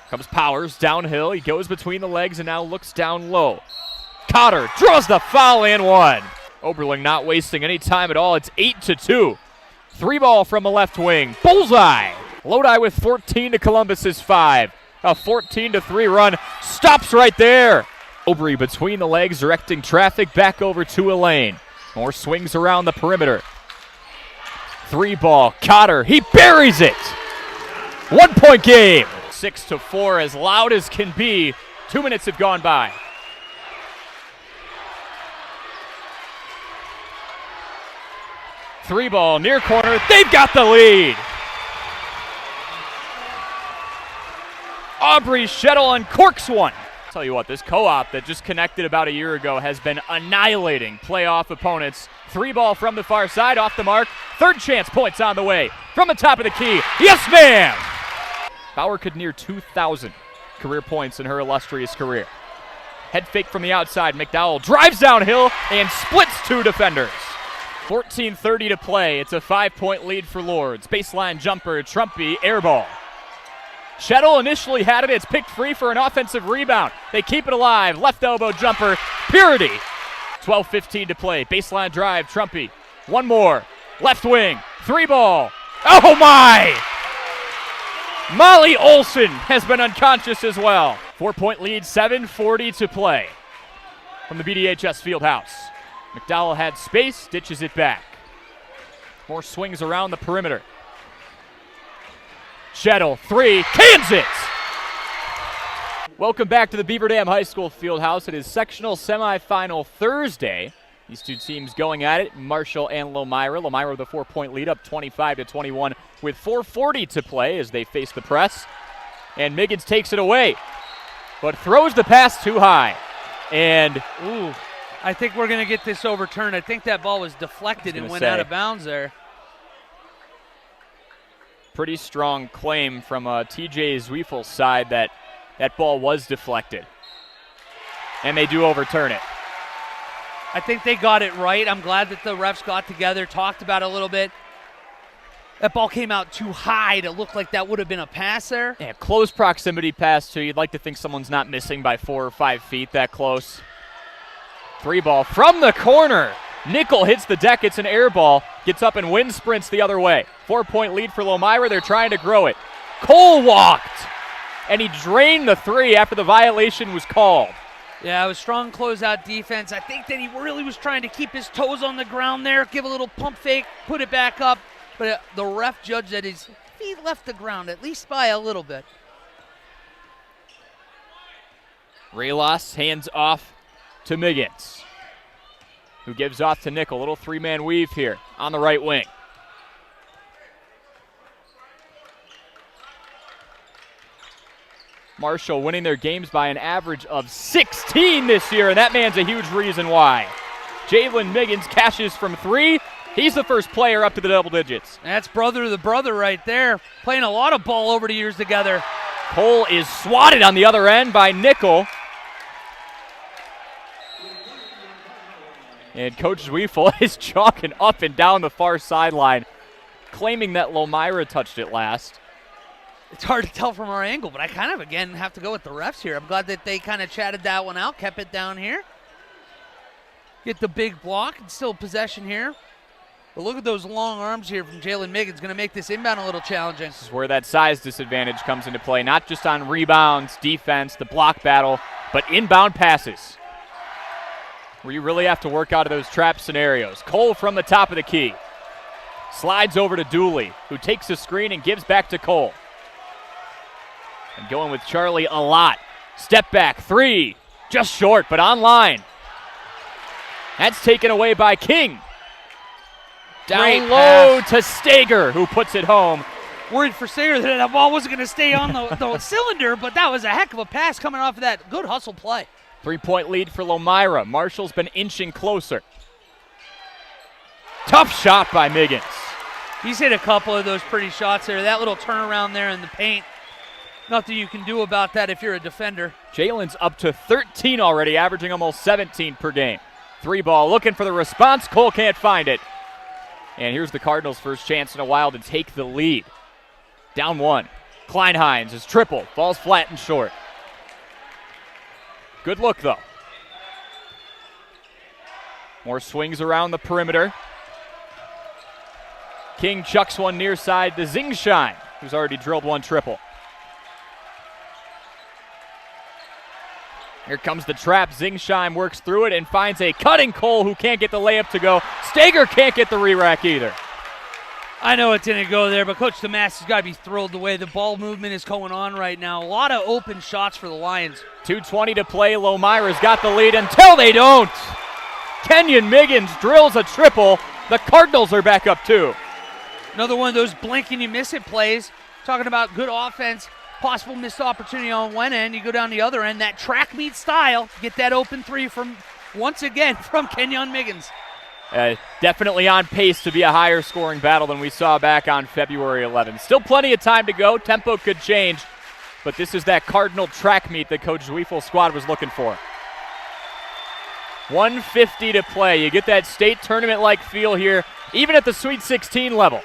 Comes Powers downhill. He goes between the legs and now looks down low. Cotter draws the foul and one. Oberling not wasting any time at all. It's 8-2. 3-ball from the left wing. Bullseye. Lodi with 14 to Columbus's 5. A 14-3 run stops right there. Obrey between the legs, directing traffic back over to Elaine. More swings around the perimeter. 3-ball. Cotter. He buries it. 1-point game. 6-4, as loud as can be. 2 minutes have gone by. Three-ball near corner. They've got the lead. Aubrey Shettle uncorks one. Tell you what, this co-op that just connected about a year ago has been annihilating playoff opponents. 3-ball from the far side, off the mark. Third chance points on the way. From the top of the key. Yes, ma'am! Bauer could near 2,000 career points in her illustrious career. Head fake from the outside. McDowell drives downhill and splits two defenders. 14:30 to play. It's a 5-point lead for Lords. Baseline jumper, Trumpy, air ball. Shettle initially had it. It's picked free for an offensive rebound. They keep it alive. Left elbow jumper, Purity. 12:15 to play. Baseline drive, Trumpy. One more. Left wing, 3-ball. Oh my! Molly Olson has been unconscious as well. 4-point lead, 7:40 to play from the BDHS Fieldhouse. McDowell had space, ditches it back. More swings around the perimeter. Shettle, 3, cans it! Welcome back to the Beaver Dam High School Fieldhouse. It is sectional semifinal Thursday. These two teams going at it, Marshall and Lomira. Lomira with a 4-point lead, up 25-21 with 4:40 to play as they face the press. And Miggins takes it away, but throws the pass too high. And I think we're going to get this overturned. I think that ball was deflected and went out of bounds there. Pretty strong claim from TJ Zweifel's side that that ball was deflected. And they do overturn it. I think they got it right. I'm glad that the refs got together, talked about it a little bit. That ball came out too high to look like that would have been a pass there. Yeah, close proximity pass too. You'd like to think someone's not missing by 4 or 5 feet that close. 3-ball from the corner. Nickel hits the deck. It's an air ball. Gets up and wind sprints the other way. 4-point lead for Lomira. They're trying to grow it. Cole walked, and he drained the 3 after the violation was called. Yeah, it was strong closeout defense. I think that he really was trying to keep his toes on the ground there, give a little pump fake, put it back up. But the ref judged that his feet left the ground, at least by a little bit. Raylos hands off to Miggins, who gives off to Nickel. Little 3-man weave here on the right wing. Marshall winning their games by an average of 16 this year, and that man's a huge reason why. Jalen Miggins cashes from 3. He's the first player up to the double digits. That's brother to the brother right there. Playing a lot of ball over the years together. Cole is swatted on the other end by Nickel. And Coach Zweifel is chalking up and down the far sideline, claiming that Lomira touched it last. It's hard to tell from our angle, but I kind of, again, have to go with the refs here. I'm glad that they kind of chatted that one out, kept it down here. Get the big block and still possession here. But look at those long arms here from Jalen Miggins. Going to make this inbound a little challenging. This is where that size disadvantage comes into play, not just on rebounds, defense, the block battle, but inbound passes, where you really have to work out of those trap scenarios. Cole from the top of the key. Slides over to Dooley, who takes the screen and gives back to Cole. And going with Charlie a lot. Step back, 3. Just short, but online. That's taken away by King. Down low to Stager, who puts it home. Worried for Stager that that ball wasn't going to stay on the cylinder, but that was a heck of a pass coming off of that good hustle play. 3-point lead for Lomira. Marshall's been inching closer. Tough shot by Miggins. He's hit a couple of those pretty shots there. That little turnaround there in the paint. Nothing you can do about that if you're a defender. Jalen's up to 13 already, averaging almost 17 per game. 3-ball looking for the response. Cole can't find it. And here's the Cardinals' first chance in a while to take the lead. Down 1. Kleinheinz is triple, falls flat and short. Good look, though. More swings around the perimeter. King chucks one near side to Zingshine, who's already drilled one triple. Here comes the trap. Zingshine works through it and finds a cutting Cole who can't get the layup to go. Stager can't get the re-rack either. I know it didn't go there, but Coach DeMass has got to be thrilled the way the ball movement is going on right now. A lot of open shots for the Lions. 2:20 to play. Lomira's got the lead until they don't. Kenyon Miggins drills a triple. The Cardinals are back up 2. Another one of those blink and you miss it plays. Talking about good offense, possible missed opportunity on one end. You go down the other end. That track meet style. Get that open three from, once again, from Kenyon Miggins. Definitely on pace to be a higher scoring battle than we saw back on February 11th. Still plenty of time to go. Tempo could change, but this is that Cardinal track meet that Coach Zwiefel's squad was looking for. 1:50 to play. You get that state tournament-like feel here, even at the Sweet 16 level.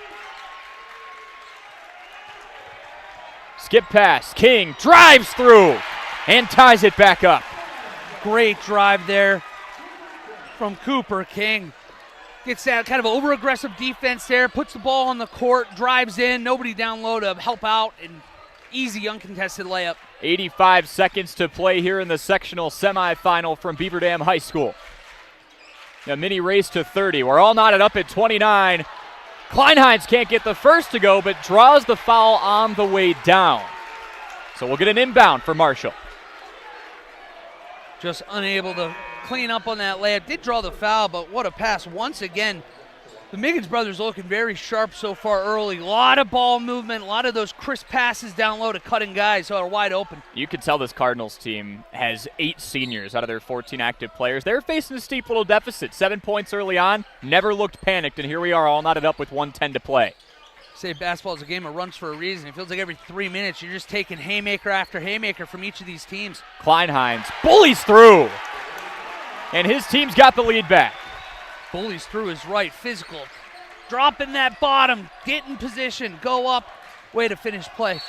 Skip pass. King drives through and ties it back up. Great drive there from Cooper. King gets that kind of over-aggressive defense there, puts the ball on the court, drives in, nobody down low to help out, and easy uncontested layup. 85 seconds to play here in the sectional semifinal from Beaver Dam High School. A mini race to 30. We're all knotted up at 29. Kleinheinz can't get the first to go, but draws the foul on the way down. So we'll get an inbound for Marshall. Just unable to clean up on that layup. Did draw the foul, but what a pass. Once again, the Miggins brothers looking very sharp so far early. A lot of ball movement, a lot of those crisp passes down low to cutting guys who are wide open. You can tell this Cardinals team has 8 seniors out of their 14 active players. They're facing a steep little deficit. 7 points early on, never looked panicked, and here we are all knotted up with 1:10 to play. Say basketball is a game of runs for a reason. It feels like every 3 minutes you're just taking haymaker after haymaker from each of these teams. Kleinheinz bullies through, and his team's got the lead back. Bullies through his right, physical. Dropping that bottom, get in position, go up. Way to finish play.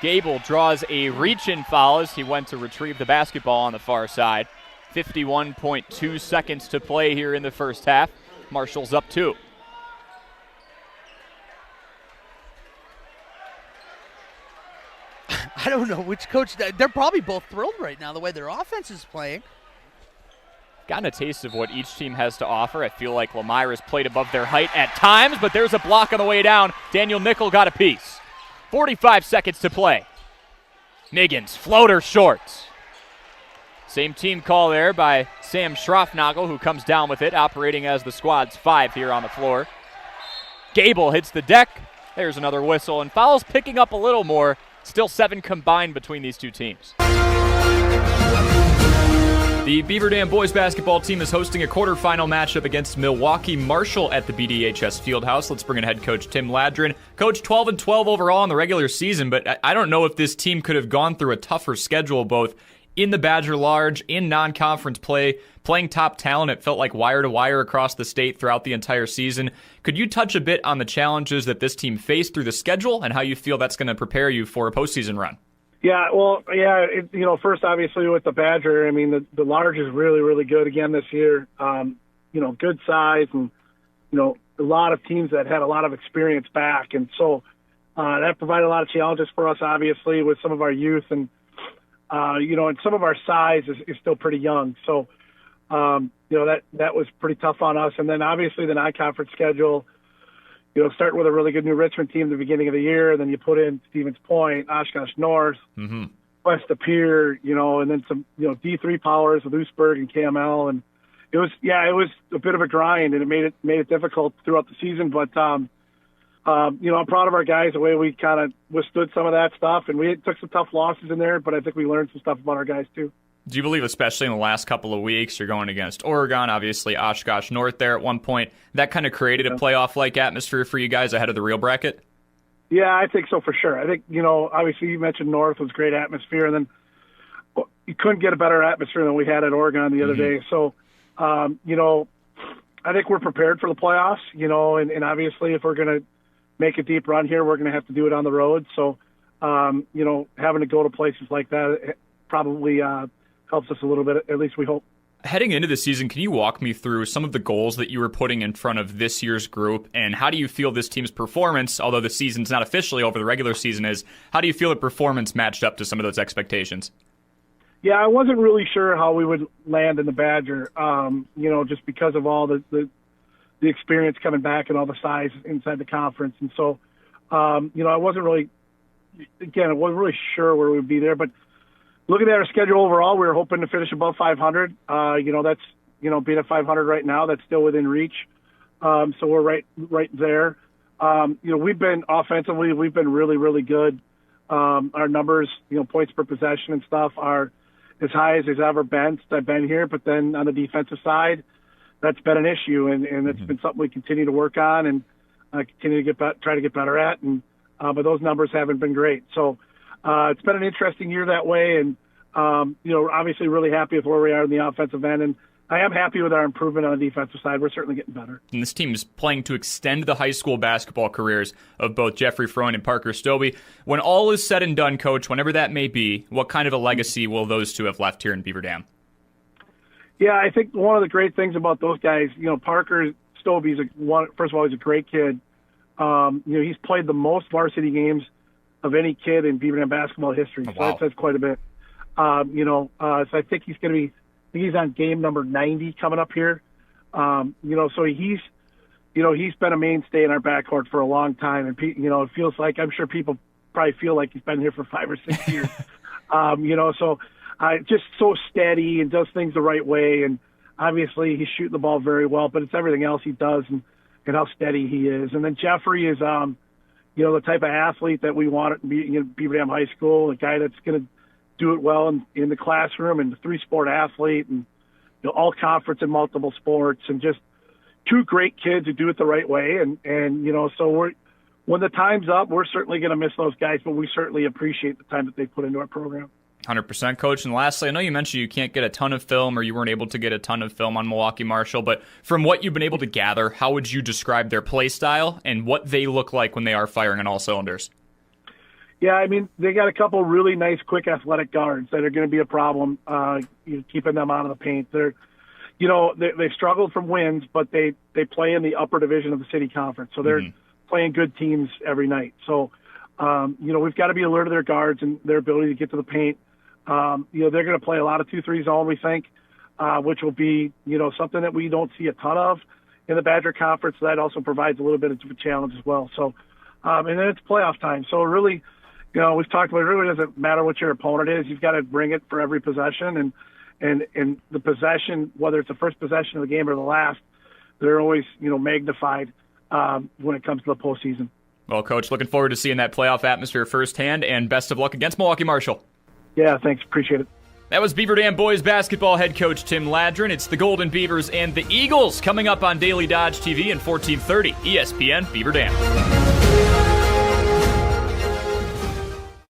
Gable draws a reach-in foul as he went to retrieve the basketball on the far side. 51.2 seconds to play here in the first half. Marshall's up 2. I don't know which coach. They're probably both thrilled right now the way their offense is playing. Gotten a taste of what each team has to offer. I feel like Lomira's played above their height at times, but there's a block on the way down. Daniel Nickel got a piece. 45 seconds to play. Miggins, floater short. Same team call there by Sam Schroffnagel, who comes down with it, operating as the squad's 5 here on the floor. Gable hits the deck. There's another whistle, and fouls picking up a little more. Still 7 combined between these two teams. The Beaver Dam boys basketball team is hosting a quarterfinal matchup against Milwaukee Marshall at the BDHS Fieldhouse. Let's bring in head coach Tim Ladrin. Coach, 12-12 overall in the regular season, but I don't know if this team could have gone through a tougher schedule, both in the Badger Large, in non-conference play, playing top talent. It felt like wire to wire across the state throughout the entire season. Could you touch a bit on the challenges that this team faced through the schedule and how you feel that's going to prepare you for a postseason run? Yeah, well, first, obviously, with the Badger, I mean, the Large is really, really good again this year. Good size and, a lot of teams that had a lot of experience back. And so that provided a lot of challenges for us, obviously, with some of our youth. And, and some of our size is still pretty young. So, that was pretty tough on us. And then, obviously, the non-conference schedule, starting with a really good New Richmond team at the beginning of the year, and then you put in Stevens Point, Oshkosh North, West Appear, and then some, D3 powers with Oostburg and KML. And it was a bit of a grind, and it made it difficult throughout the season. But, I'm proud of our guys, the way we kind of withstood some of that stuff. And we took some tough losses in there, but I think we learned some stuff about our guys too. Do you believe, especially in the last couple of weeks, you're going against Oregon, obviously Oshkosh North there at one point, that kind of created a playoff-like atmosphere for you guys ahead of the real bracket? Yeah, I think so for sure. I think, obviously you mentioned North was great atmosphere, and then you couldn't get a better atmosphere than we had at Oregon the other day. So, I think we're prepared for the playoffs, and obviously if we're going to make a deep run here, we're going to have to do it on the road. So, having to go to places like that probably helps us a little bit, at least we hope. Heading into the season, can you walk me through some of the goals that you were putting in front of this year's group, and how do you feel this team's performance, although the season's not officially over, the regular season is, how do you feel the performance matched up to some of those expectations? Yeah, I wasn't really sure how we would land in the Badger, just because of all the experience coming back and all the size inside the conference. And so, I wasn't really sure where we'd be there, but looking at our schedule overall, we were hoping to finish above 500. That's, being at 500 right now, that's still within reach. So we're right there. We've been offensively, we've been really, really good. Our numbers, points per possession and stuff are as high as it's ever been since I've been here. But then on the defensive side, that's been an issue, and it's been something we continue to work on and continue to try to get better at. But those numbers haven't been great. So it's been an interesting year that way, and obviously really happy with where we are in the offensive end, and I am happy with our improvement on the defensive side. We're certainly getting better. And this team is playing to extend the high school basketball careers of both Jeffrey Freund and Parker Stobbe. When all is said and done, Coach, whenever that may be, what kind of a legacy will those two have left here in Beaver Dam? Yeah, I think one of the great things about those guys, Parker Stobbe, first of all, he's a great kid. He's played the most varsity games of any kid in Beaver Dam basketball history. Oh, so wow. that says quite a bit. So I think he's going to be, he's on game number 90 coming up here. So he's been a mainstay in our backcourt for a long time. And, it feels like, I'm sure people probably feel like he's been here for 5 or 6 years. So just so steady and does things the right way. And obviously he's shooting the ball very well, but it's everything else he does and how steady he is. And then Jeffrey is, the type of athlete that we want at Beaver Dam High School, a guy that's going to do it well in the classroom, and a 3-sport athlete, and all conference in multiple sports, and just 2 great kids who do it the right way. And so when the time's up, we're certainly going to miss those guys, but we certainly appreciate the time that they put into our program. 100%, Coach. And lastly, I know you mentioned you can't get a ton of film, or you weren't able to get a ton of film on Milwaukee Marshall, but from what you've been able to gather, how would you describe their play style and what they look like when they are firing on all cylinders? Yeah, I mean, they got a couple really nice, quick, athletic guards that are going to be a problem, keeping them out of the paint. They've struggled from wins, but they play in the upper division of the city conference, so they're playing good teams every night. So, we've got to be alert of their guards and their ability to get to the paint. They're going to play a lot of 2-3 zone, we think, which will be, something that we don't see a ton of in the Badger Conference. So that also provides a little bit of a challenge as well. So, and then it's playoff time. So really, we've talked about it really doesn't matter what your opponent is. You've got to bring it for every possession. And the possession, whether it's the first possession of the game or the last, they're always, magnified when it comes to the postseason. Well, Coach, looking forward to seeing that playoff atmosphere firsthand, and best of luck against Milwaukee Marshall. Yeah, thanks. Appreciate it. That was Beaver Dam boys basketball head coach Tim Ladron. It's the Golden Beavers and the Eagles coming up on Daily Dodge TV in 1430 ESPN Beaver Dam.